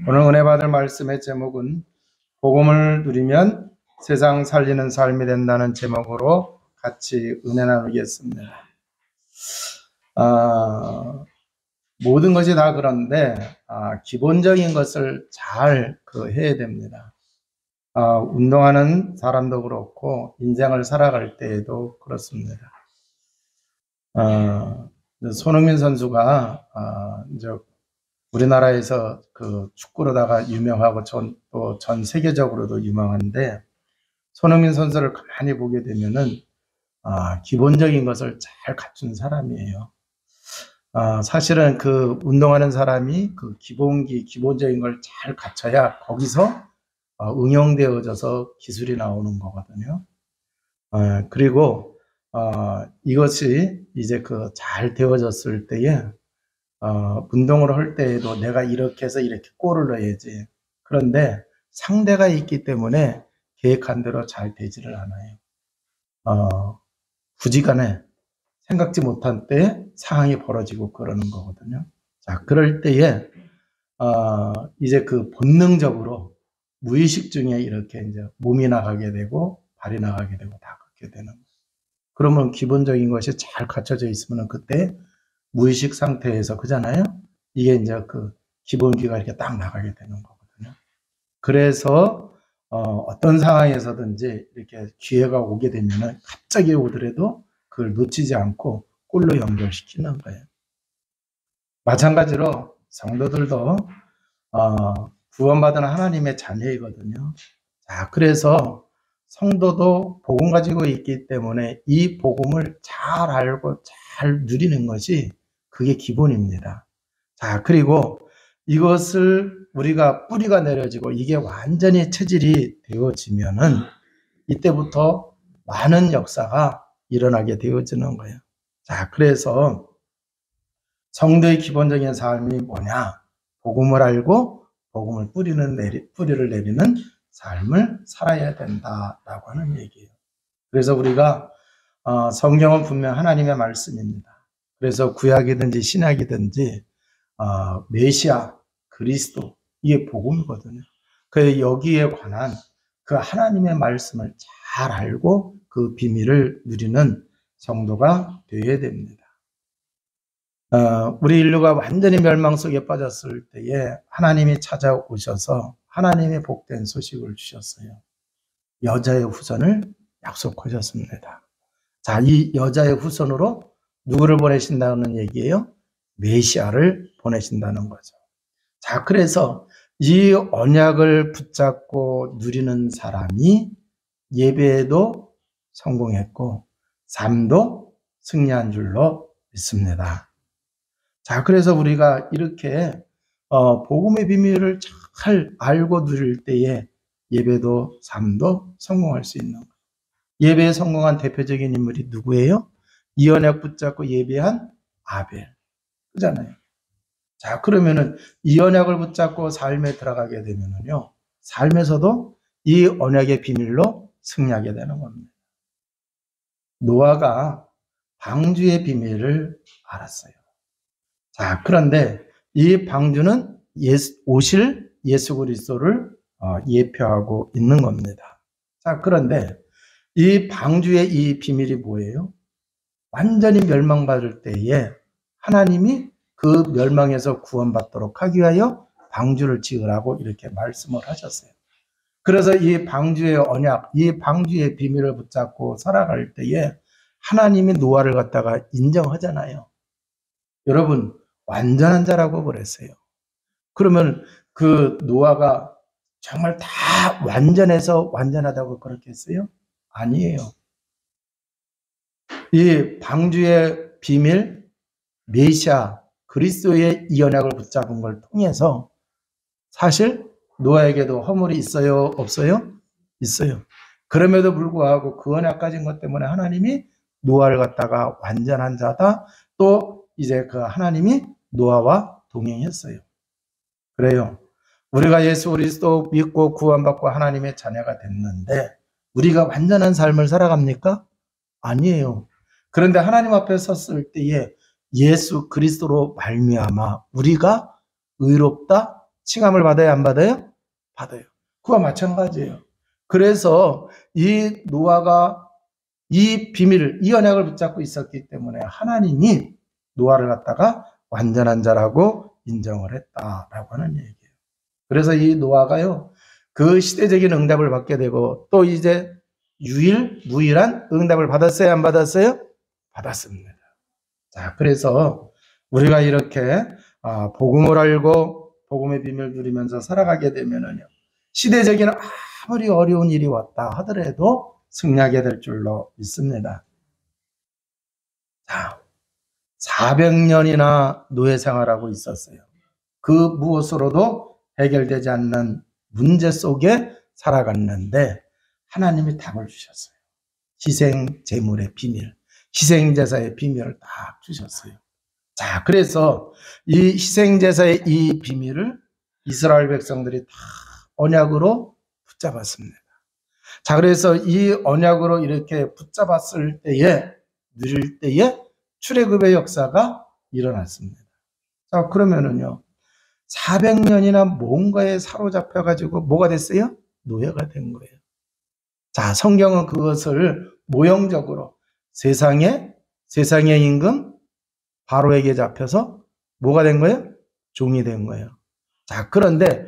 오늘 은혜 받을 말씀의 제목은 복음을 누리면 세상 살리는 삶이 된다는 제목으로 같이 은혜 나누겠습니다. 모든 것이 다 그런데 기본적인 것을 잘 해야 됩니다. 운동하는 사람도 그렇고 인생을 살아갈 때에도 그렇습니다. 손흥민 선수가 이제 우리나라에서 그 축구로다가 유명하고 또 전 세계적으로도 유명한데, 손흥민 선수를 가만히 보게 되면은 기본적인 것을 잘 갖춘 사람이에요. 사실은 그 운동하는 사람이 그 기본적인 걸 잘 갖춰야 거기서 응용되어져서 기술이 나오는 거거든요. 그리고 이것이 이제 그 잘 되어졌을 때에 운동을 할 때에도 내가 이렇게 해서 이렇게 골을 넣어야지. 그런데 상대가 있기 때문에 계획한 대로 잘 되지를 않아요. 부지간에 생각지 못한 때에 상황이 벌어지고 그러는 거거든요. 자, 그럴 때에 이제 그 본능적으로 무의식 중에 이렇게 이제 몸이 나가게 되고 발이 나가게 되고 다 그렇게 되는 거예요. 그러면 기본적인 것이 잘 갖춰져 있으면 그때 무의식 상태에서 그잖아요. 이게 이제 그 기본기가 이렇게 딱 나가게 되는 거거든요. 그래서 어떤 상황에서든지 이렇게 기회가 오게 되면은 갑자기 오더라도 그걸 놓치지 않고 골로 연결시키는 거예요. 마찬가지로 성도들도 구원받은 하나님의 자녀이거든요. 자, 그래서 성도도 복음 가지고 있기 때문에 이 복음을 잘 알고 잘 누리는 것이 그게 기본입니다. 자, 그리고 이것을 우리가 뿌리가 내려지고 이게 완전히 체질이 되어지면은 이때부터 많은 역사가 일어나게 되어지는 거예요. 자, 그래서 성도의 기본적인 삶이 뭐냐? 복음을 알고 복음을 뿌리를 내리는 삶을 살아야 된다라고 하는 얘기예요. 그래서 우리가 성경은 분명 하나님의 말씀입니다. 그래서 구약이든지 신약이든지 메시아, 그리스도, 이게 복음이거든요. 그 여기에 관한 그 하나님의 말씀을 잘 알고 그 비밀을 누리는 성도가 되어야 됩니다. 우리 인류가 완전히 멸망 속에 빠졌을 때에 하나님이 찾아오셔서 하나님의 복된 소식을 주셨어요. 여자의 후손을 약속하셨습니다. 자, 이 여자의 후손으로 누구를 보내신다는 얘기예요? 메시아를 보내신다는 거죠. 자, 그래서 이 언약을 붙잡고 누리는 사람이 예배에도 성공했고 삶도 승리한 줄로 믿습니다. 자, 그래서 우리가 이렇게 복음의 비밀을 잘 알고 누릴 때에 예배도 삶도 성공할 수 있는 거예요. 예배에 성공한 대표적인 인물이 누구예요? 이 언약 붙잡고 예배한 아벨. 그잖아요. 자, 그러면은 이 언약을 붙잡고 삶에 들어가게 되면은요, 삶에서도 이 언약의 비밀로 승리하게 되는 겁니다. 노아가 방주의 비밀을 알았어요. 자, 그런데 이 방주는 오실 예수 그리스도를 예표하고 있는 겁니다. 자, 그런데 이 방주의 이 비밀이 뭐예요? 완전히 멸망받을 때에 하나님이 그 멸망에서 구원받도록 하기 위하여 방주를 지으라고 이렇게 말씀을 하셨어요. 그래서 이 방주의 언약, 이 방주의 비밀을 붙잡고 살아갈 때에 하나님이 노아를 갖다가 인정하잖아요. 여러분, 완전한 자라고 그랬어요. 그러면 그 노아가 정말 다 완전해서 완전하다고 그렇게 했어요? 아니에요. 이 방주의 비밀, 메시아, 그리스도의 이 언약을 붙잡은 걸 통해서 사실 노아에게도 허물이 있어요? 없어요? 있어요. 그럼에도 불구하고 그 언약 가진 것 때문에 하나님이 노아를 갖다가 완전한 자다. 또 이제 그 하나님이 노아와 동행했어요. 그래요. 우리가 예수 그리스도 믿고 구원받고 하나님의 자녀가 됐는데 우리가 완전한 삶을 살아갑니까? 아니에요. 그런데 하나님 앞에 섰을 때에 예수 그리스도로 말미암아 우리가 의롭다 칭함을 받아요, 안 받아요? 받아요. 그와 마찬가지예요. 그래서 이 노아가 이 비밀을, 이 언약을 붙잡고 있었기 때문에 하나님이 노아를 갖다가 완전한 자라고 인정을 했다라고 하는 얘기예요. 그래서 이 노아가요, 그 시대적인 응답을 받게 되고 또 이제 무일한 응답을 받았어요, 안 받았어요? 받았습니다. 자, 그래서 우리가 이렇게 복음을 알고 복음의 비밀을 누리면서 살아가게 되면은요, 시대적인 아무리 어려운 일이 왔다 하더라도 승리하게 될 줄로 믿습니다. 자, 400년이나 노예 생활하고 있었어요. 그 무엇으로도 해결되지 않는 문제 속에 살아갔는데 하나님이 답을 주셨어요. 희생 제물의 비밀, 희생 제사의 비밀을 딱 주셨어요. 자, 그래서 이 희생 제사의 이 비밀을 이스라엘 백성들이 다 언약으로 붙잡았습니다. 자, 그래서 이 언약으로 이렇게 붙잡았을 때에, 누릴 때에 출애굽의 역사가 일어났습니다. 자, 그러면은요, 400년이나 뭔가에 사로잡혀가지고 뭐가 됐어요? 노예가 된 거예요. 자, 성경은 그것을 모형적으로 세상의 임금 바로에게 잡혀서 뭐가 된 거예요? 종이 된 거예요. 자, 그런데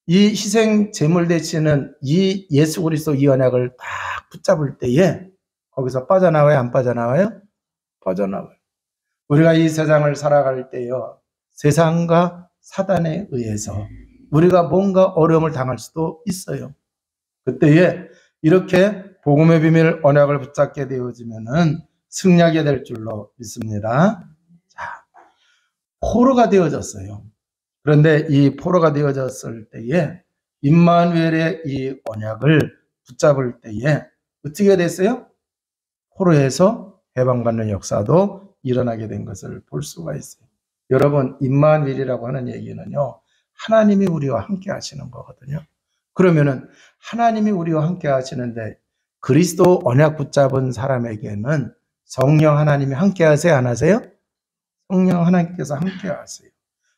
이 희생 제물 되시는 이 예수 그리스도 이 언약을 딱 붙잡을 때에 거기서 빠져나와요, 안 빠져나와요? 빠져나와요. 우리가 이 세상을 살아갈 때요, 세상과 사단에 의해서 우리가 뭔가 어려움을 당할 수도 있어요. 그때에 이렇게 복음의 비밀 언약을 붙잡게 되어지면은 승리하게 될 줄로 믿습니다. 자, 포로가 되어졌어요. 그런데 이 포로가 되어졌을 때에 임마누엘의 이 언약을 붙잡을 때에 어떻게 됐어요? 포로에서 해방받는 역사도 일어나게 된 것을 볼 수가 있어요. 여러분, 임마누엘이라고 하는 얘기는요, 하나님이 우리와 함께 하시는 거거든요. 그러면은 하나님이 우리와 함께 하시는데 그리스도 언약 붙잡은 사람에게는 성령 하나님이 함께 하세요, 안 하세요? 성령 하나님께서 함께 하세요.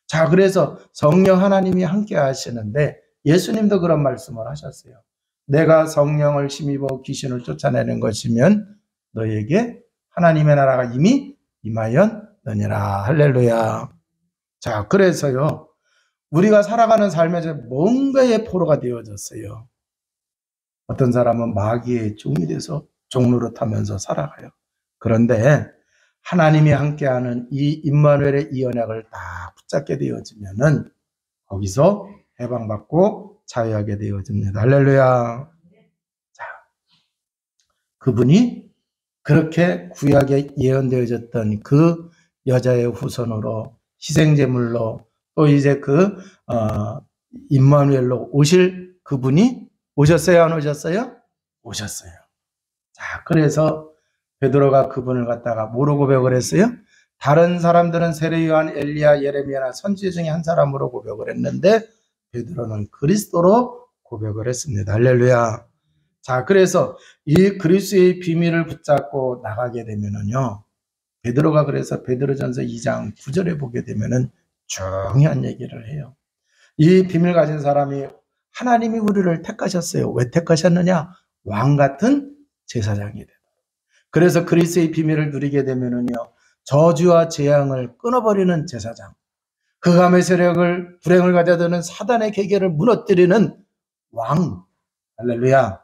자, 그래서 성령 하나님이 함께 하시는데 예수님도 그런 말씀을 하셨어요. 내가 성령을 힘입어 귀신을 쫓아내는 것이면 너에게 하나님의 나라가 이미 임하였느니라. 할렐루야. 자, 그래서요, 우리가 살아가는 삶에서 뭔가의 포로가 되어졌어요. 어떤 사람은 마귀의 종이 돼서 종노릇하면서 살아가요. 그런데 하나님이 함께하는 이 임마누엘의 이 언약을 다 붙잡게 되어지면은 거기서 해방받고 자유하게 되어집니다. 할렐루야. 자, 그분이 그렇게 구약에 예언되어졌던 그 여자의 후손으로 희생제물로 또 이제 임마누엘로 오실 그분이 오셨어요, 안 오셨어요? 오셨어요. 자, 그래서 베드로가 그분을 갖다가 뭐로 고백을 했어요? 다른 사람들은 세례 요한, 엘리야, 예레미야나 선지 중에 한 사람으로 고백을 했는데 베드로는 그리스도로 고백을 했습니다. 할렐루야. 자, 그래서 이 그리스도의 비밀을 붙잡고 나가게 되면은요, 베드로가 그래서 베드로전서 2장 9절에 보게 되면은 중요한 얘기를 해요. 이 비밀 가진 사람이 하나님이 우리를 택하셨어요. 왜 택하셨느냐? 왕 같은 제사장이 되다. 그래서 그리스도의 비밀을 누리게 되면은요, 저주와 재앙을 끊어버리는 제사장, 흑암의 세력을 불행을 가져드는 사단의 계계를 무너뜨리는 왕. 할렐루야.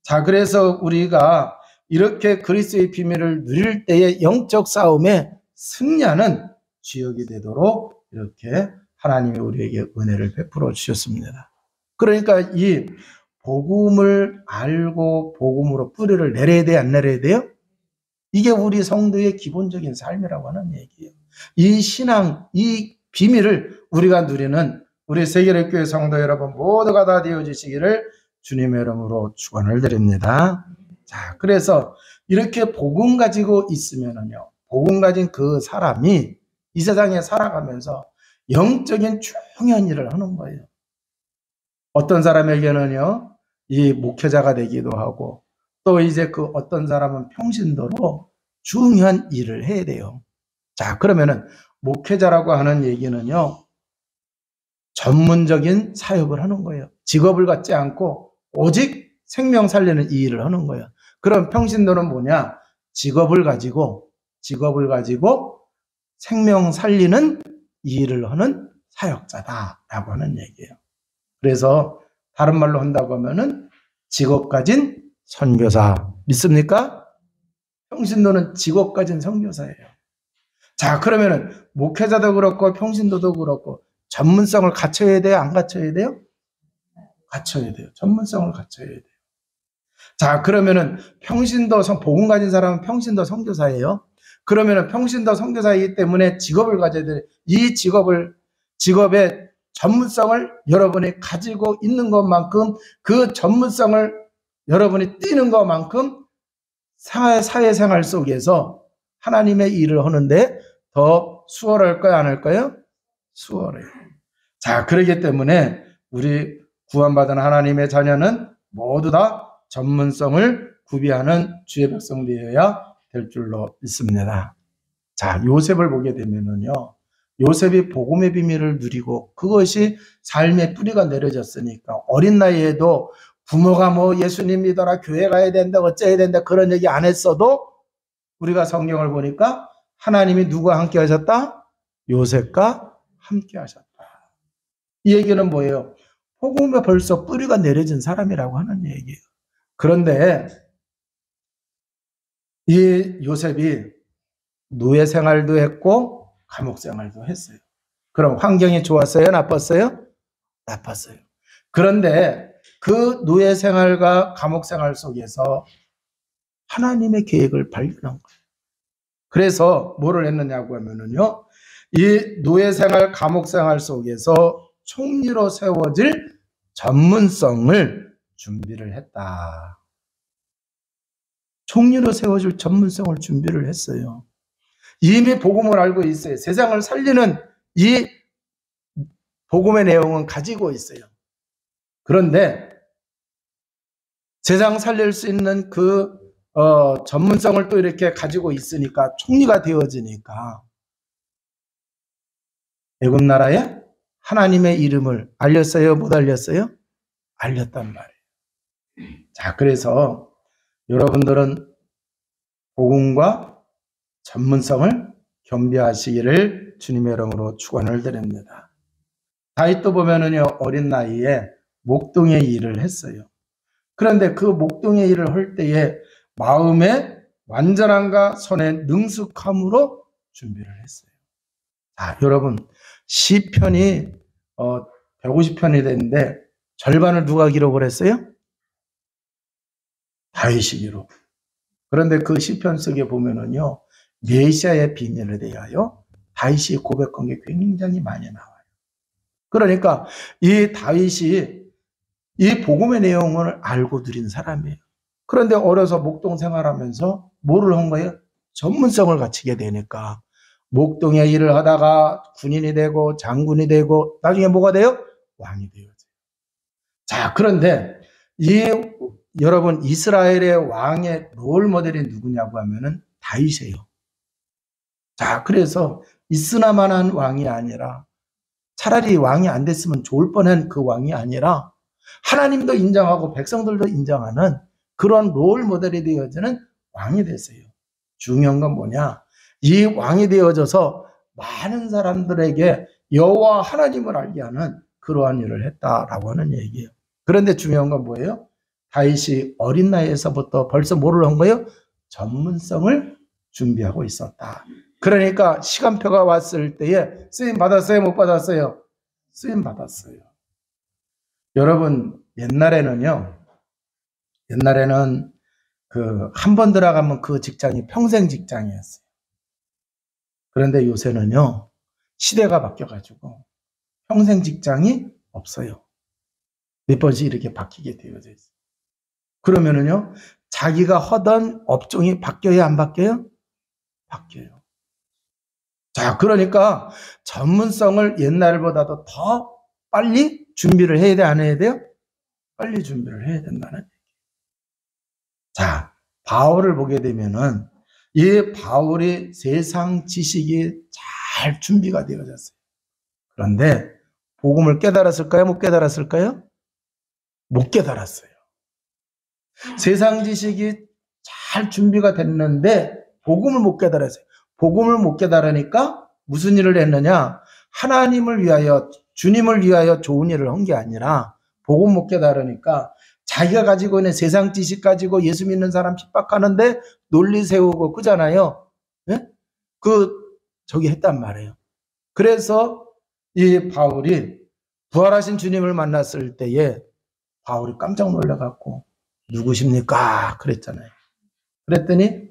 자, 그래서 우리가 이렇게 그리스도의 비밀을 누릴 때의 영적 싸움에 승리하는 지역이 되도록 이렇게 하나님이 우리에게 은혜를 베풀어 주셨습니다. 그러니까 이 복음을 알고 복음으로 뿌리를 내려야 돼요, 안 내려야 돼요? 이게 우리 성도의 기본적인 삶이라고 하는 얘기예요. 이 신앙, 이 비밀을 우리가 누리는 우리 세계일교회 성도 여러분 모두가 다 되어주시기를 주님의 이름으로 축원을 드립니다. 자, 그래서 이렇게 복음 가지고 있으면은요, 복음 가진 그 사람이 이 세상에 살아가면서 영적인 중요한 일을 하는 거예요. 어떤 사람에게는요, 이 목회자가 되기도 하고, 또 이제 그 어떤 사람은 평신도로 중요한 일을 해야 돼요. 자, 그러면은 목회자라고 하는 얘기는요, 전문적인 사역을 하는 거예요. 직업을 갖지 않고 오직 생명 살리는 이 일을 하는 거예요. 그럼 평신도는 뭐냐? 직업을 가지고 생명 살리는 이 일을 하는 사역자다라고 하는 얘기예요. 그래서 다른 말로 한다고 하면은 직업 가진 선교사. 믿습니까? 평신도는 직업 가진 선교사예요. 자, 그러면은 목회자도 그렇고 평신도도 그렇고 전문성을 갖춰야 돼요? 안 갖춰야 돼요? 갖춰야 돼요. 전문성을 갖춰야 돼요. 자, 그러면은 평신도 복음 가진 사람은 평신도 선교사예요. 그러면은 평신도 선교사이기 때문에 직업을 가져야 돼요. 이 직업의 전문성을 여러분이 가지고 있는 것만큼 그 전문성을 여러분이 띠는 것만큼 사회생활 속에서 하나님의 일을 하는데 더 수월할까요? 안 할까요? 수월해요. 자, 그렇기 때문에 우리 구원받은 하나님의 자녀는 모두 다 전문성을 구비하는 주의 백성 되어야 될 줄로 믿습니다. 자, 요셉을 보게 되면은요, 요셉이 복음의 비밀을 누리고 그것이 삶의 뿌리가 내려졌으니까 어린 나이에도 부모가 뭐 예수님 믿어라, 교회 가야 된다, 어째야 된다 그런 얘기 안 했어도 우리가 성경을 보니까 하나님이 누구와 함께 하셨다? 요셉과 함께 하셨다. 이 얘기는 뭐예요? 복음에 벌써 뿌리가 내려진 사람이라고 하는 얘기예요. 그런데 이 요셉이 노예 생활도 했고 감옥 생활도 했어요. 그럼 환경이 좋았어요? 나빴어요? 나빴어요. 그런데 그 노예 생활과 감옥 생활 속에서 하나님의 계획을 발견한 거예요. 그래서 뭐를 했느냐고 하면은요, 이 노예 생활, 감옥 생활 속에서 총리로 세워질 전문성을 준비를 했다. 총리로 세워줄 전문성을 준비를 했어요. 이미 복음을 알고 있어요. 세상을 살리는 이 복음의 내용은 가지고 있어요. 그런데 세상 살릴 수 있는 그 전문성을 또 이렇게 가지고 있으니까 총리가 되어지니까 애굽 나라에 하나님의 이름을 알렸어요? 못 알렸어요? 알렸단 말이에요. 자, 그래서 여러분들은 복음과 전문성을 겸비하시기를 주님의 이름으로 축원을 드립니다. 다윗도 보면은요, 어린 나이에 목동의 일을 했어요. 그런데 그 목동의 일을 할 때에 마음의 완전함과 손의 능숙함으로 준비를 했어요. 자, 여러분, 시편이 150편이 됐는데 절반을 누가 기록을 했어요? 다윗이 기록. 그런데 그 시편 속에 보면은요, 메시아의 비밀에 대하여 다윗이 고백한 게 굉장히 많이 나와요. 그러니까 이 다윗이 이 복음의 내용을 알고 누린 사람이에요. 그런데 어려서 목동 생활하면서 뭐를 한 거예요? 전문성을 갖추게 되니까 목동의 일을 하다가 군인이 되고 장군이 되고 나중에 뭐가 돼요? 왕이 되어져요. 자, 그런데 여러분 이스라엘의 왕의 롤 모델이 누구냐고 하면은 다윗이에요. 자, 그래서 있으나마한 왕이 아니라 차라리 왕이 안 됐으면 좋을 뻔한 그 왕이 아니라 하나님도 인정하고 백성들도 인정하는 그런 롤 모델이 되어지는 왕이 됐어요. 중요한 건 뭐냐? 이 왕이 되어져서 많은 사람들에게 여호와 하나님을 알게 하는 그러한 일을 했다라고 하는 얘기예요. 그런데 중요한 건 뭐예요? 다윗이 어린 나이에서부터 벌써 뭐를 한 거예요? 전문성을 준비하고 있었다. 그러니까 시간표가 왔을 때에 쓰임 받았어요? 못 받았어요? 쓰임 받았어요. 여러분, 옛날에는 한 번 들어가면 그 직장이 평생 직장이었어요. 그런데 요새는요, 시대가 바뀌어가지고 평생 직장이 없어요. 몇 번씩 이렇게 바뀌게 되어져 있어요. 그러면은요, 자기가 하던 업종이 바뀌어야 안 바뀌어요? 바뀌어요. 자, 그러니까 전문성을 옛날보다도 더 빨리 준비를 해야 돼, 안 해야 돼요? 빨리 준비를 해야 된다는 얘기예요. 자, 바울을 보게 되면은 이 바울이 세상 지식이 잘 준비가 되어졌어요. 그런데 복음을 깨달았을까요? 못 깨달았을까요? 못 깨달았어요. 세상 지식이 잘 준비가 됐는데 복음을 못 깨달았어요. 복음을 못 깨달으니까 무슨 일을 했느냐? 하나님을 위하여, 주님을 위하여 좋은 일을 한 게 아니라 복음 못 깨달으니까 자기가 가지고 있는 세상 지식 가지고 예수 믿는 사람 핍박하는데 논리 세우고 그잖아요. 네? 저기 했단 말이에요. 그래서 이 바울이 부활하신 주님을 만났을 때에 바울이 깜짝 놀라갖고 누구십니까? 그랬잖아요. 그랬더니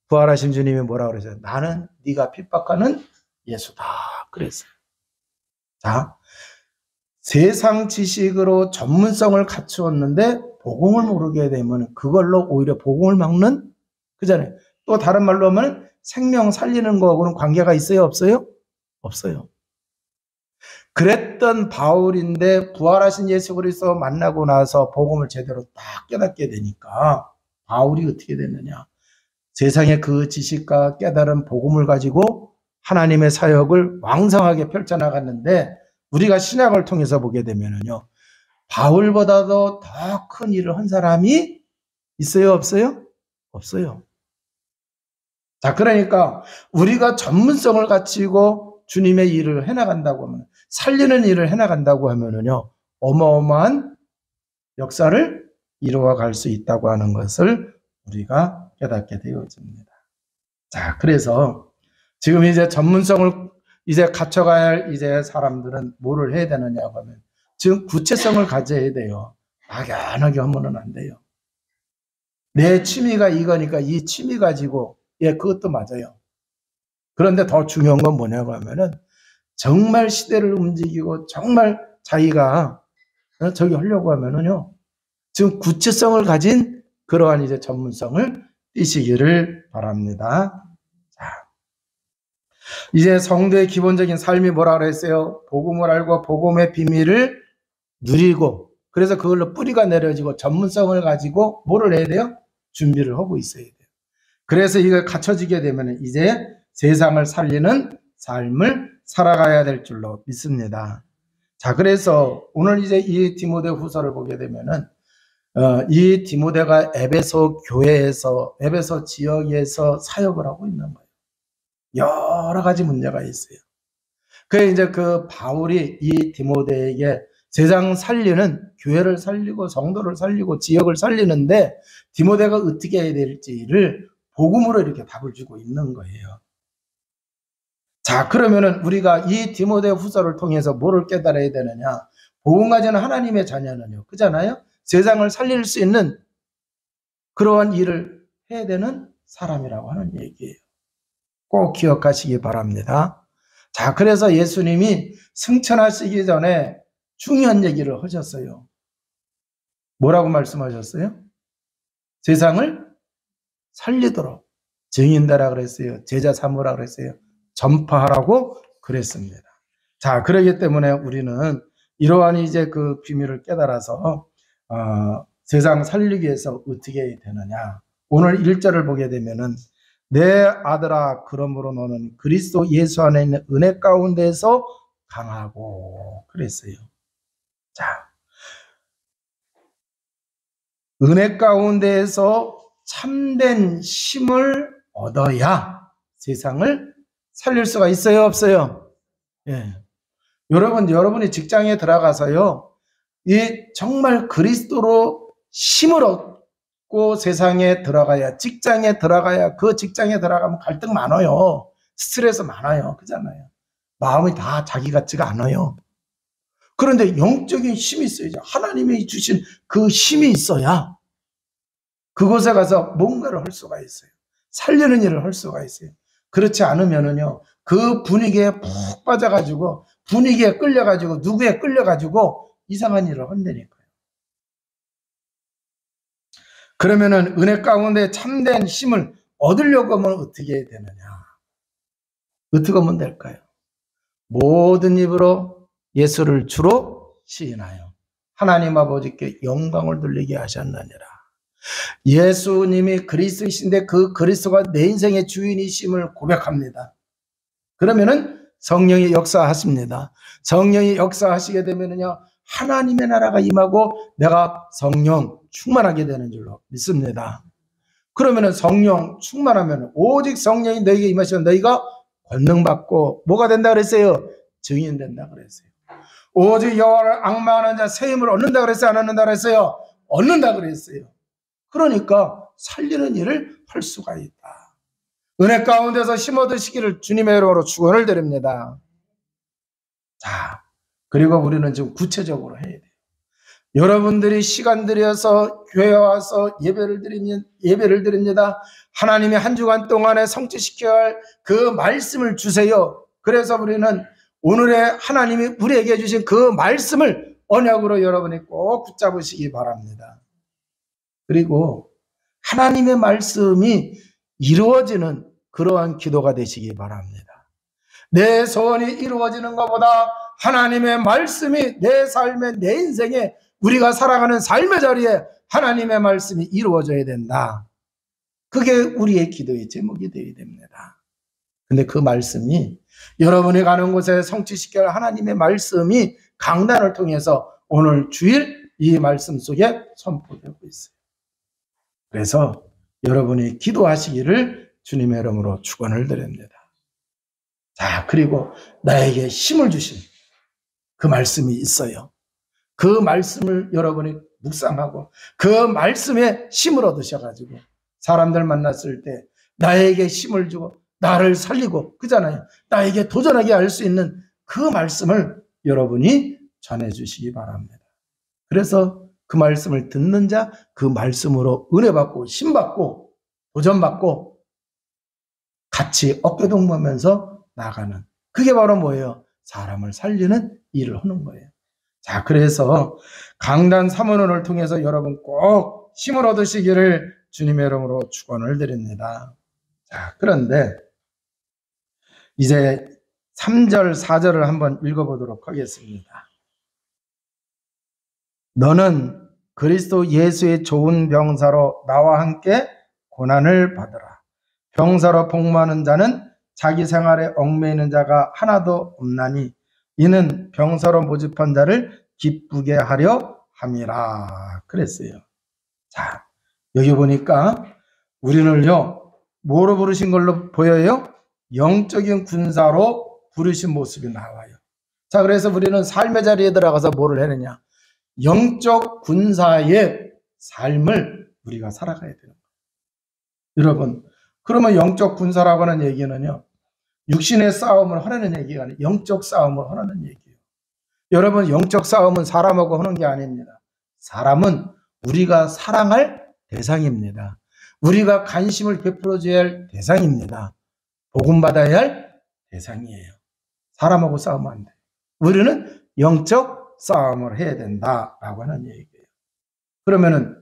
부활하신 주님이 뭐라 그러세요? 나는 네가 핍박하는 예수다. 그랬어요. 자, 세상 지식으로 전문성을 갖추었는데 복음을 모르게 되면 그걸로 오히려 복음을 막는 그잖아요. 또 다른 말로 하면 생명 살리는 거하고는 관계가 있어요? 없어요? 없어요. 그랬던 바울인데 부활하신 예수 그리스도 만나고 나서 복음을 제대로 딱 깨닫게 되니까 바울이 어떻게 됐느냐? 세상의 그 지식과 깨달은 복음을 가지고 하나님의 사역을 왕성하게 펼쳐나갔는데 우리가 신약을 통해서 보게 되면은요, 바울보다도 더 큰 일을 한 사람이 있어요? 없어요? 없어요. 자, 그러니까 우리가 전문성을 갖추고 주님의 일을 해나간다고 하면, 살리는 일을 해나간다고 하면은요, 어마어마한 역사를 이루어 갈 수 있다고 하는 것을 우리가 깨닫게 되어집니다. 자, 그래서 지금 이제 전문성을 이제 갖춰가야 할 이제 사람들은 뭐를 해야 되느냐고 하면 지금 구체성을 가져야 돼요. 막연하게 하면은 안 돼요. 내 취미가 이거니까 이 취미 가지고 그것도 맞아요. 그런데 더 중요한 건 뭐냐고 하면은 정말 시대를 움직이고 정말 자기가 저기 하려고 하면은요 지금 구체성을 가진 그러한 이제 전문성을 띄시기를 바랍니다. 자, 이제 성도의 기본적인 삶이 뭐라 그랬어요? 복음을 알고 복음의 비밀을 누리고 그래서 그걸로 뿌리가 내려지고 전문성을 가지고 뭐를 해야 돼요? 준비를 하고 있어야 돼요. 그래서 이걸 갖춰지게 되면 이제 세상을 살리는 삶을 살아가야 될 줄로 믿습니다. 자, 그래서 오늘 이제 이 디모데 후서를 보게 되면은 이 디모데가 에베소 교회에서 에베소 지역에서 사역을 하고 있는 거예요. 여러 가지 문제가 있어요. 그래 이제 그 바울이 이 디모데에게 세상 살리는 교회를 살리고 성도를 살리고 지역을 살리는데 디모데가 어떻게 해야 될지를 복음으로 이렇게 답을 주고 있는 거예요. 자, 그러면은 우리가 이 디모데 후서를 통해서 뭐를 깨달아야 되느냐? 복음 가진 하나님의 자녀는요, 그잖아요? 세상을 살릴 수 있는 그러한 일을 해야 되는 사람이라고 하는 얘기예요. 꼭 기억하시기 바랍니다. 자, 그래서 예수님이 승천하시기 전에 중요한 얘기를 하셨어요. 뭐라고 말씀하셨어요? 세상을 살리도록 증인되라 그랬어요. 제자 삼으라 그랬어요. 전파하라고 그랬습니다. 자, 그렇기 때문에 우리는 이러한 이제 그 비밀을 깨달아서 세상 살리기 위해서 어떻게 해야 되느냐. 오늘 1절을 보게 되면은 내 아들아 그러므로 너는 그리스도 예수 안에 있는 은혜 가운데서 강하고 그랬어요. 자, 은혜 가운데에서 참된 힘을 얻어야 세상을 살릴 수가 있어요, 없어요? 예. 여러분이 직장에 들어가서요, 이 정말 그리스도로 힘을 얻고 세상에 들어가야, 직장에 들어가야, 그 직장에 들어가면 갈등 많아요. 스트레스 많아요. 그잖아요. 마음이 다 자기 같지가 않아요. 그런데 영적인 힘이 있어야죠. 하나님이 주신 그 힘이 있어야 그곳에 가서 뭔가를 할 수가 있어요. 살리는 일을 할 수가 있어요. 그렇지 않으면은요, 그 분위기에 푹 빠져가지고, 분위기에 끌려가지고, 누구에 끌려가지고, 이상한 일을 한다니까요. 그러면은 은혜 가운데 참된 힘을 얻으려고 하면 어떻게 해야 되느냐? 어떻게 하면 될까요? 모든 입으로 예수를 주로 시인하여 하나님 아버지께 영광을 돌리게 하셨느니라. 예수님이 그리스도이신데 그 그리스도가 내 인생의 주인이심을 고백합니다. 그러면은 성령이 역사하십니다. 성령이 역사하시게 되면은요, 하나님의 나라가 임하고 내가 성령 충만하게 되는 줄로 믿습니다. 그러면은 성령 충만하면 오직 성령이 너에게 임하시면 너희가 권능받고 뭐가 된다 그랬어요? 증인 된다 그랬어요. 오직 여호와를 앙망하는 자 새 힘을 얻는다 그랬어요? 안 얻는다 그랬어요? 얻는다 그랬어요. 그러니까 살리는 일을 할 수가 있다. 은혜 가운데서 힘 얻으시기를 주님의 이름으로 축원을 드립니다. 자, 그리고 우리는 지금 구체적으로 해야 돼요. 여러분들이 시간 들여서 교회에 와서 예배를 드립니다. 하나님이 한 주간 동안에 성취시켜야 할 그 말씀을 주세요. 그래서 우리는 오늘의 하나님이 우리에게 주신 그 말씀을 언약으로 여러분이 꼭 붙잡으시기 바랍니다. 그리고 하나님의 말씀이 이루어지는 그러한 기도가 되시기 바랍니다. 내 소원이 이루어지는 것보다 하나님의 말씀이 내 삶에, 내 인생에, 우리가 살아가는 삶의 자리에 하나님의 말씀이 이루어져야 된다. 그게 우리의 기도의 제목이 되어야 됩니다. 근데 그 말씀이 여러분이 가는 곳에 성취시켜야 할 하나님의 말씀이 강단을 통해서 오늘 주일 이 말씀 속에 선포되고 있어요. 그래서 여러분이 기도하시기를 주님의 이름으로 축원을 드립니다. 자, 그리고 나에게 힘을 주신 그 말씀이 있어요. 그 말씀을 여러분이 묵상하고 그 말씀에 힘을 얻으셔가지고 사람들 만났을 때 나에게 힘을 주고 나를 살리고 그잖아요. 나에게 도전하게 할 수 있는 그 말씀을 여러분이 전해주시기 바랍니다. 그래서 그 말씀을 듣는 자, 그 말씀으로 은혜받고 힘받고 도전받고 같이 어깨동무하면서 나가는, 그게 바로 뭐예요? 사람을 살리는 일을 하는 거예요. 자, 그래서 강단 사모론을 통해서 여러분 꼭 힘을 얻으시기를 주님의 이름으로 축원을 드립니다. 자, 그런데 이제 3절, 4절을 한번 읽어보도록 하겠습니다. 너는 그리스도 예수의 좋은 병사로 나와 함께 고난을 받으라. 병사로 복무하는 자는 자기 생활에 얽매이는 자가 하나도 없나니 이는 병사로 모집한 자를 기쁘게 하려 함이라 그랬어요. 자, 여기 보니까 우리는요, 뭐로 부르신 걸로 보여요? 영적인 군사로 부르신 모습이 나와요. 자, 그래서 우리는 삶의 자리에 들어가서 뭐를 해느냐? 영적 군사의 삶을 우리가 살아가야 되는 거예요. 여러분, 그러면 영적 군사라고 하는 얘기는요, 육신의 싸움을 하라는 얘기가 아니에요. 영적 싸움을 하라는 얘기예요. 여러분, 영적 싸움은 사람하고 하는 게 아닙니다. 사람은 우리가 사랑할 대상입니다. 우리가 관심을 베풀어줘야 할 대상입니다. 복음받아야 할 대상이에요. 사람하고 싸우면 안 돼요. 우리는 영적 싸움을 해야 된다라고 하는 얘기예요. 그러면은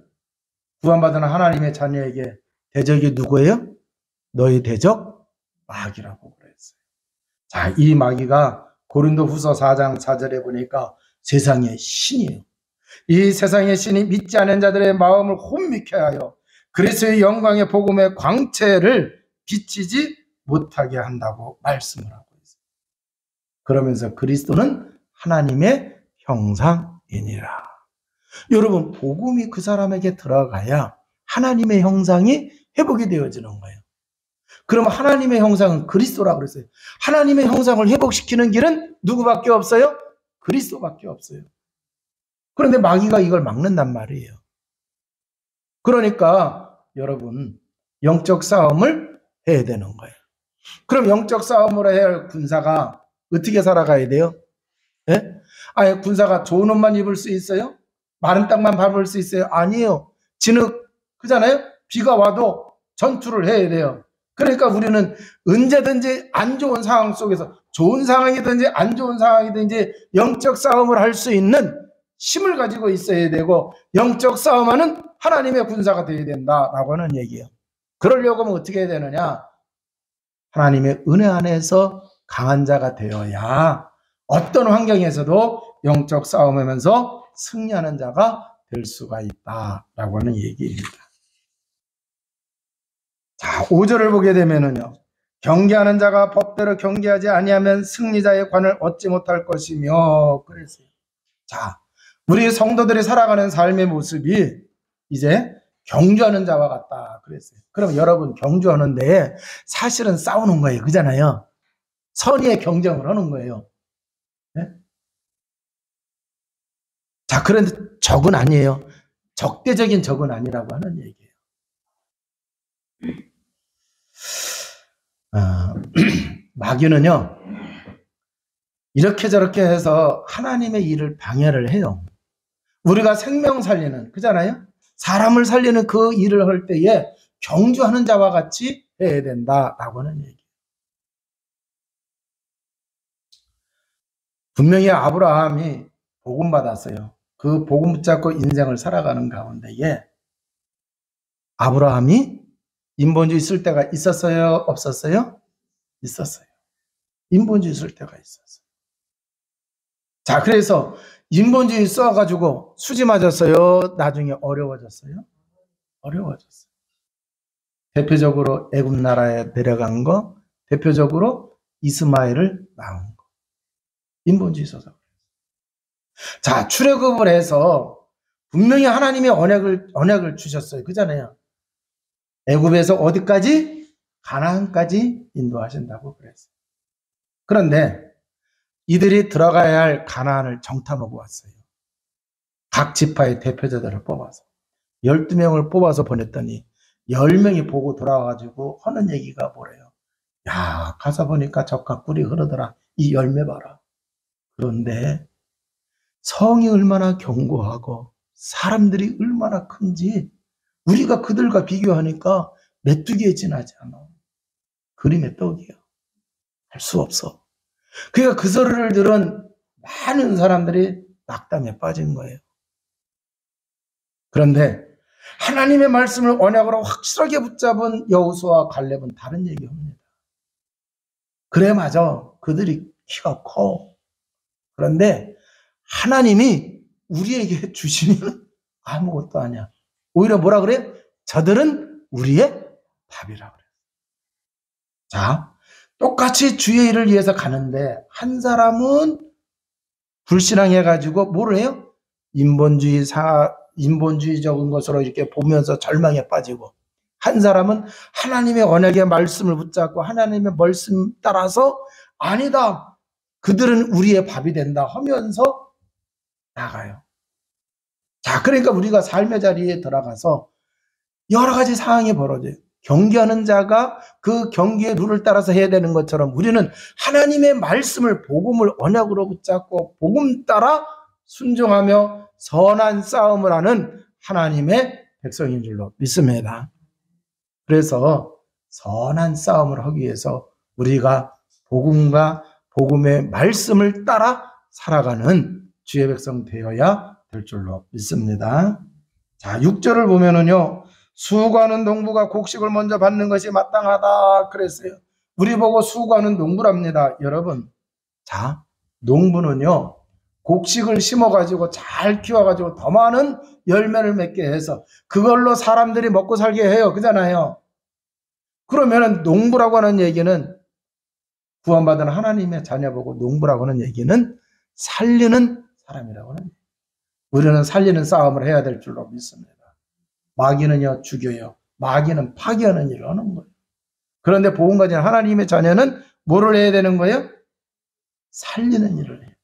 구원받은 하나님의 자녀에게 대적이 누구예요? 너희 대적 마귀라고 그랬어요. 자, 이 마귀가 고린도후서 4장 4절에 보니까 세상의 신이에요. 이 세상의 신이 믿지 않은 자들의 마음을 혼미케 하여 그리스도의 영광의 복음의 광채를 비치지 못하게 한다고 말씀을 하고 있어요. 그러면서 그리스도는 하나님의 형상이니라. 여러분, 복음이 그 사람에게 들어가야 하나님의 형상이 회복이 되어지는 거예요. 그러면 하나님의 형상은 그리스도라고 그랬어요. 하나님의 형상을 회복시키는 길은 누구밖에 없어요? 그리스도밖에 없어요. 그런데 마귀가 이걸 막는단 말이에요. 그러니까 여러분, 영적 싸움을 해야 되는 거예요. 그럼 영적 싸움을 해야 할 군사가 어떻게 살아가야 돼요? 예? 아예 군사가 좋은 옷만 입을 수 있어요? 마른 땅만 밟을 수 있어요? 아니에요. 진흙, 그잖아요? 비가 와도 전투를 해야 돼요. 그러니까 우리는 언제든지 안 좋은 상황 속에서, 좋은 상황이든지 안 좋은 상황이든지 영적 싸움을 할 수 있는 힘을 가지고 있어야 되고, 영적 싸움하는 하나님의 군사가 되어야 된다라고 하는 얘기예요. 그러려고 하면 어떻게 해야 되느냐? 하나님의 은혜 안에서 강한 자가 되어야 어떤 환경에서도 영적 싸움하면서 승리하는 자가 될 수가 있다라고 하는 얘기입니다. 자, 5절을 보게 되면은요, 경계하는 자가 법대로 경계하지 아니하면 승리자의 관을 얻지 못할 것이며 그랬어요. 자, 우리 성도들이 살아가는 삶의 모습이 이제 경주하는 자와 같다 그랬어요. 그럼 여러분 경주하는데 사실은 싸우는 거예요. 그잖아요. 선의의 경쟁을 하는 거예요. 네? 자, 그런데 적은 아니에요. 적대적인 적은 아니라고 하는 얘기예요. 마귀는요, 이렇게 저렇게 해서 하나님의 일을 방해를 해요. 우리가 생명 살리는, 그잖아요? 사람을 살리는 그 일을 할 때에 경주하는 자와 같이 해야 된다라고 하는 얘기예요. 분명히 아브라함이 복음 받았어요. 그 복음 붙잡고 인생을 살아가는 가운데에 아브라함이 인본주의 있을 때가 있었어요? 없었어요? 있었어요. 인본주의 있을 때가 있었어요. 자, 그래서 인본주의 써가지고 수지 맞았어요? 나중에 어려워졌어요? 어려워졌어요. 대표적으로 애굽 나라에 내려간 거, 대표적으로 이스마엘을 낳은 거. 인본주의 있어서. 자, 출애굽을 해서 분명히 하나님이 언약을 주셨어요. 그잖아요. 애굽에서 어디까지? 가나안까지 인도하신다고 그랬어요. 그런데 이들이 들어가야 할 가나안을 정탐하고 왔어요. 각 지파의 대표자들을 뽑아서 12명을 뽑아서 보냈더니 10명이 보고 돌아와가지고 하는 얘기가 뭐래요? 야, 가서 보니까 젖과 꿀이 흐르더라. 이 열매 봐라. 그런데 성이 얼마나 견고하고 사람들이 얼마나 큰지 우리가 그들과 비교하니까 메뚜기에 지나지 않아. 그림의 떡이야. 할 수 없어. 그러니까 그 소리를 들은 많은 사람들이 낙담에 빠진 거예요. 그런데 하나님의 말씀을 언약으로 확실하게 붙잡은 여호수아와 갈렙은 다른 얘기합니다. 그래 맞아. 그들이 키가 커. 그런데 하나님이 우리에게 주시면 아무것도 아니야. 오히려 뭐라 그래? 저들은 우리의 밥이라 그래. 자, 똑같이 주의 일을 위해서 가는데 한 사람은 불신앙해가지고 뭐를 해요? 인본주의적인 것으로 이렇게 보면서 절망에 빠지고 한 사람은 하나님의 언약의 말씀을 붙잡고 하나님의 말씀 따라서 아니다. 그들은 우리의 밥이 된다 하면서 나가요. 자, 그러니까 우리가 삶의 자리에 들어가서 여러 가지 상황이 벌어져요. 경계하는 자가 그 경계의 룰을 따라서 해야 되는 것처럼 우리는 하나님의 말씀을 복음을 언약으로 붙잡고 복음 따라 순종하며 선한 싸움을 하는 하나님의 백성인 줄로 믿습니다. 그래서 선한 싸움을 하기 위해서 우리가 복음과 복음의 말씀을 따라 살아가는 주의 백성 되어야 될 줄로 믿습니다. 자, 6절을 보면은요. 수고하는 농부가 곡식을 먼저 받는 것이 마땅하다 그랬어요. 우리 보고 수고하는 농부랍니다. 여러분, 자, 농부는요. 곡식을 심어가지고 잘 키워가지고 더 많은 열매를 맺게 해서 그걸로 사람들이 먹고 살게 해요. 그잖아요. 그러면은 농부라고 하는 얘기는 구원받은 하나님의 자녀보고 농부라고 하는 얘기는 살리는 사람이라고 하는 얘기예요. 우리는 살리는 싸움을 해야 될 줄로 믿습니다. 마귀는요 죽여요. 마귀는 파괴하는 일을 하는 거예요. 그런데 복음 가진 하나님의 자녀는 뭐를 해야 되는 거예요? 살리는 일을 해요.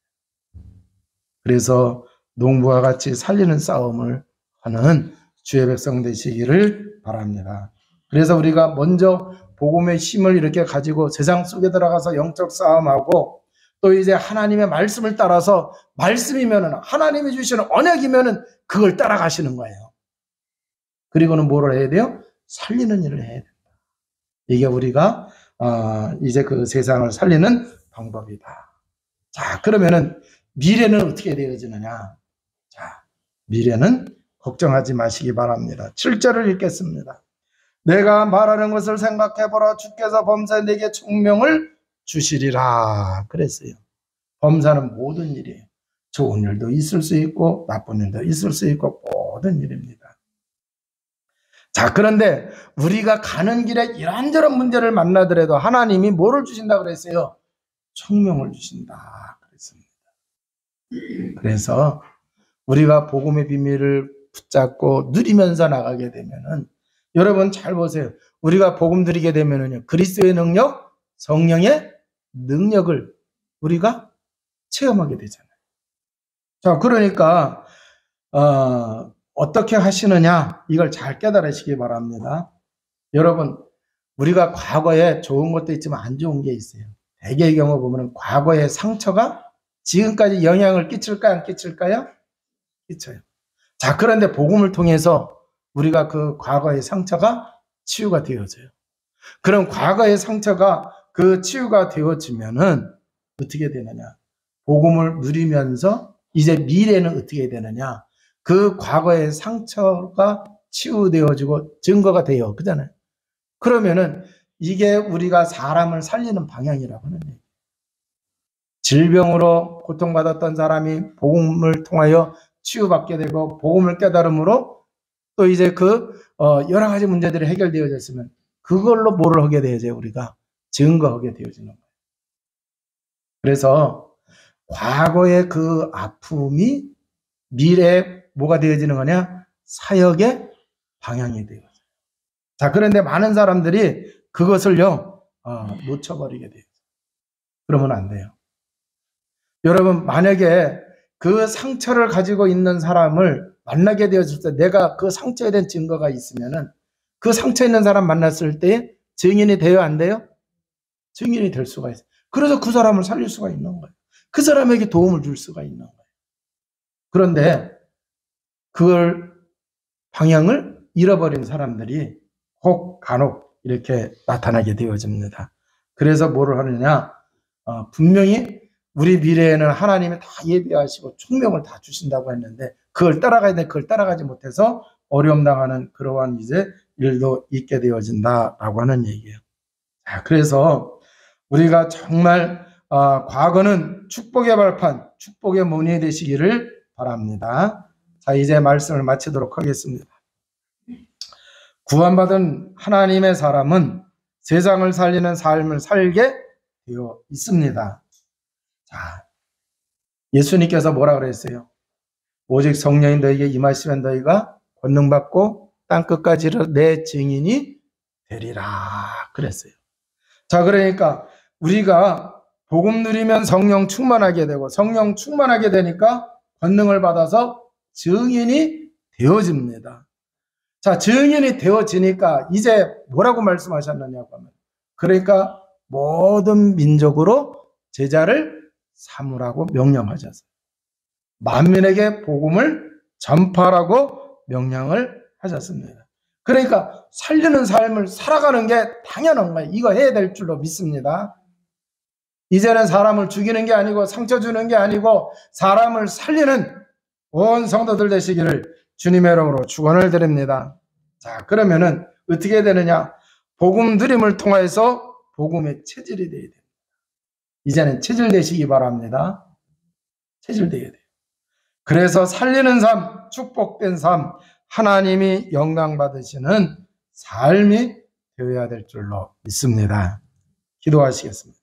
그래서 농부와 같이 살리는 싸움을 하는 주의 백성 되시기를 바랍니다. 그래서 우리가 먼저 복음의 힘을 이렇게 가지고 세상 속에 들어가서 영적 싸움하고 또 이제 하나님의 말씀을 따라서 말씀이면은 하나님이 주시는 언약이면은 그걸 따라가시는 거예요. 그리고는 뭐를 해야 돼요? 살리는 일을 해야 된다. 이게 우리가 이제 그 세상을 살리는 방법이다. 자, 그러면은 미래는 어떻게 되어지느냐? 자, 미래는 걱정하지 마시기 바랍니다. 7절을 읽겠습니다. 내가 말하는 것을 생각해보라. 주께서 범사에 내게 총명을 주시리라. 그랬어요. 범사는 모든 일이에요. 좋은 일도 있을 수 있고 나쁜 일도 있을 수 있고 모든 일입니다. 자, 그런데 우리가 가는 길에 이런저런 문제를 만나더라도 하나님이 뭐를 주신다 그랬어요? 총명을 주신다 그랬습니다. 그래서 우리가 복음의 비밀을 붙잡고 누리면서 나가게 되면은, 여러분 잘 보세요. 우리가 복음 드리게 되면은요, 그리스도의 능력, 성령의 능력을 우리가 체험하게 되잖아요. 자, 그러니까 어떻게 하시느냐, 이걸 잘 깨달으시기 바랍니다. 여러분, 우리가 과거에 좋은 것도 있지만 안 좋은 게 있어요. 대개의 경우 보면 과거의 상처가 지금까지 영향을 끼칠까요, 안 끼칠까요? 끼쳐요. 자, 그런데 복음을 통해서 우리가 그 과거의 상처가 치유가 되어져요. 그럼 과거의 상처가 그 치유가 되어지면은 어떻게 되느냐? 복음을 누리면서 이제 미래는 어떻게 되느냐? 그 과거의 상처가 치유되어지고 증거가 돼요. 그잖아요. 그러면은 이게 우리가 사람을 살리는 방향이라고 하는 얘기예요. 질병으로 고통받았던 사람이 복음을 통하여 치유받게 되고, 복음을 깨달음으로 또 이제 여러 가지 문제들이 해결되어졌으면 그걸로 뭐를 하게 되어져요? 우리가 증거하게 되어지는 거예요. 그래서 과거의 그 아픔이 미래에 뭐가 되어지는 거냐? 사역의 방향이 되어져요. 자, 그런데 많은 사람들이 그것을요, 놓쳐버리게 돼요. 그러면 안 돼요. 여러분, 만약에 그 상처를 가지고 있는 사람을 만나게 되었을 때 내가 그 상처에 대한 증거가 있으면은 그 상처 있는 사람 만났을 때 증인이 돼요, 안 돼요? 증인이 될 수가 있어요. 그래서 그 사람을 살릴 수가 있는 거예요. 그 사람에게 도움을 줄 수가 있는 거예요. 그런데 그걸 방향을 잃어버린 사람들이 혹 간혹 이렇게 나타나게 되어집니다. 그래서 뭐를 하느냐? 분명히 우리 미래에는 하나님이 다 예비하시고 총명을 다 주신다고 했는데 그걸 따라가야 돼. 그걸 따라가지 못해서 어려움 당하는 그러한 이제 일도 있게 되어진다라고 하는 얘기예요. 자, 그래서 우리가 정말 과거는 축복의 발판, 축복의 문이 되시기를 바랍니다. 자, 이제 말씀을 마치도록 하겠습니다. 구원받은 하나님의 사람은 세상을 살리는 삶을 살게 되어 있습니다. 자, 예수님께서 뭐라 그랬어요? 오직 성령이 너에게 임하시면 너희가 권능받고 땅끝까지 내 증인이 되리라 그랬어요. 자, 그러니까 우리가 복음 누리면 성령 충만하게 되고, 성령 충만하게 되니까 권능을 받아서 증인이 되어집니다. 자, 증인이 되어지니까 이제 뭐라고 말씀하셨느냐고 하면, 그러니까 모든 민족으로 제자를 삼으라고 명령하셨어요. 만민에게 복음을 전파하라고 명령을 하셨습니다. 그러니까 살리는 삶을 살아가는 게 당연한 거예요. 이거 해야 될 줄로 믿습니다. 이제는 사람을 죽이는 게 아니고 상처 주는 게 아니고 사람을 살리는 온 성도들 되시기를 주님의 이름으로 축원을 드립니다. 자, 그러면은 어떻게 되느냐? 복음 드림을 통해서 복음의 체질이 되어야 됩니다. 이제는 체질 되시기 바랍니다. 체질 되어야 돼요. 그래서 살리는 삶, 축복된 삶, 하나님이 영광 받으시는 삶이 되어야 될 줄로 믿습니다. 기도하시겠습니다.